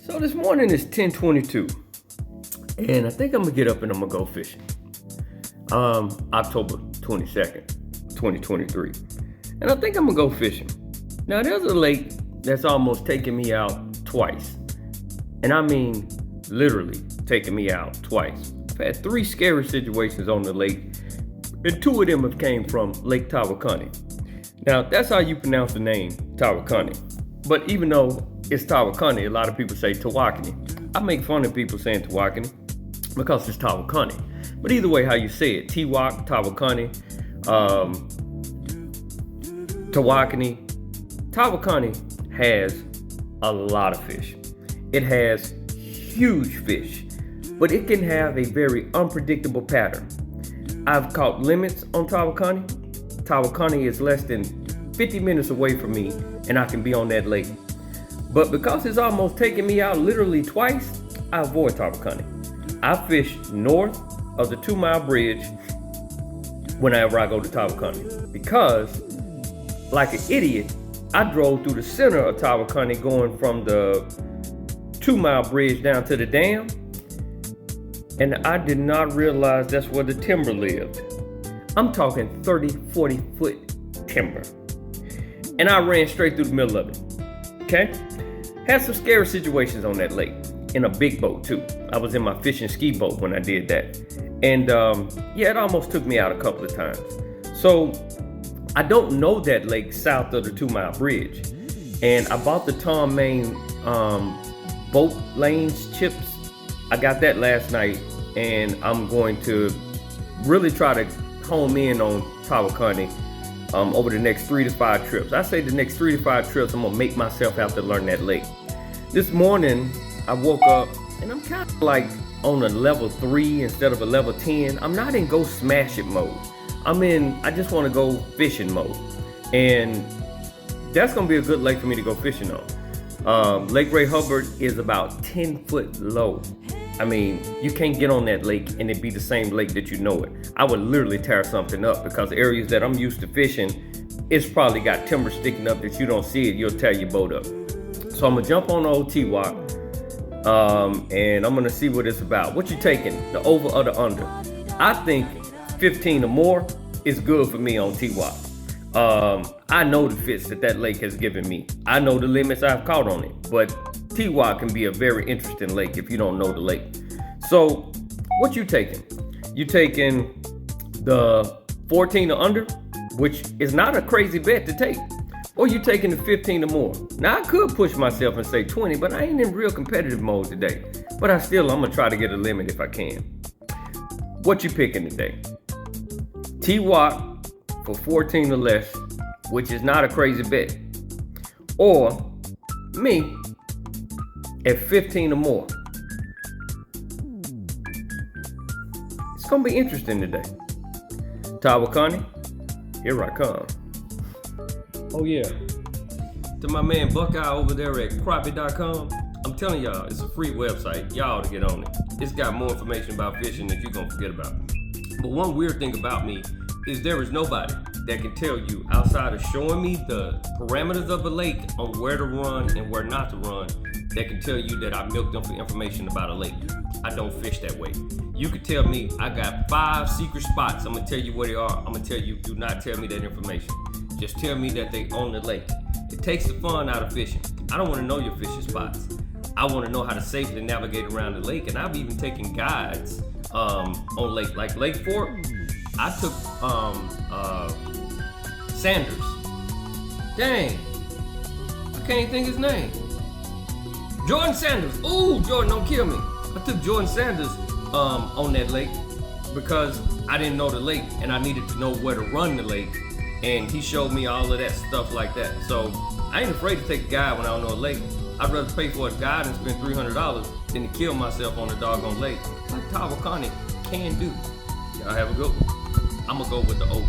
So this morning is 10:22, and I think I'm gonna get up and I'm gonna go fishing. October 22nd, 2023, and I think I'm gonna go fishing. Now there's a lake that's almost taken me out twice, and I mean literally taking me out twice. I've had 3 scary situations on the lake, and 2 of them have came from Lake Tawakoni. Now that's how you pronounce the name, Tawakoni. But even though it's Tawakoni, a lot of people say Tawakoni. I make fun of people saying Tawakoni because it's Tawakoni. But either way, how you say it, T-Wok, Tawakoni, Tawakoni. Tawakoni has a lot of fish. It has huge fish, but it can have a very unpredictable pattern. I've caught limits on Tawakoni. Tawakoni is less than 50 minutes away from me, and I can be on that lake. But because it's almost taken me out literally twice, I avoid Tawakoni. I fish north of the 2-mile bridge whenever I go to Tawakoni, because like an idiot, I drove through the center of Tawakoni going from the 2-mile bridge down to the dam, and I did not realize that's where the timber lived. I'm talking 30, 40 foot timber. And I ran straight through the middle of it, okay? Had some scary situations on that lake, in a big boat too. I was in my fishing ski boat when I did that. And yeah, it almost took me out a couple of times. So I don't know that lake south of the 2-mile bridge. And I bought the Tom Main boat lanes chips. I got that last night, and I'm going to really try to home in on Tawakoni over the next 3 to 5 trips. I say the next 3 to 5 trips, I'm gonna make myself have to learn that lake. This morning, I woke up and I'm kind of like on a level 3 instead of a level 10. I'm not in go smash it mode. I just wanna go fishing mode. And that's gonna be a good lake for me to go fishing on. Lake Ray Hubbard is about 10 foot low. I mean, you can't get on that lake and it be the same lake that you know it. I would literally tear something up, because the areas that I'm used to fishing, it's probably got timber sticking up that you don't see it, you'll tear your boat up. So I'm gonna jump on the old T-Wok, and I'm gonna see what it's about. What you taking, the over or the under? I think 15 or more is good for me on T-Wok. I know the fish that lake has given me. I know the limits I've caught on it, but T-Wok can be a very interesting lake if you don't know the lake. So what you taking? You taking the 14 or under, which is not a crazy bet to take, or you taking the 15 or more? Now I could push myself and say 20, but I ain't in real competitive mode today. But I'm gonna try to get a limit if I can. What you picking today? T-Wok for 14 or less, which is not a crazy bet, or me at 15 or more. It's gonna be interesting today. Tawakoni, here I come. Oh yeah, to my man Buckeye over there at crappie.com, I'm telling y'all, it's a free website. Y'all ought to get on it. It's got more information about fishing that you're gonna forget about. But one weird thing about me is there is nobody that can tell you, outside of showing me the parameters of a lake on where to run and where not to run, that can tell you that I milked them for information about a lake. I don't fish that way. You could tell me I got 5 secret spots. I'm gonna tell you where they are. I'm gonna tell you, do not tell me that information. Just tell me that they own the lake. It takes the fun out of fishing. I don't wanna know your fishing spots. I wanna know how to safely navigate around the lake, and I've even taken guides on lake, like Lake Fork. I took Sanders. Dang, I can't even think his name. Jordan Sanders. Ooh, Jordan, don't kill me. I took Jordan Sanders on that lake because I didn't know the lake and I needed to know where to run the lake, and he showed me all of that stuff like that. So I ain't afraid to take a guide when I don't know a lake. I'd rather pay for a guide and spend $300 than to kill myself on a doggone lake like Tawakoni can do. Y'all have a good one. I'm gonna go with the over.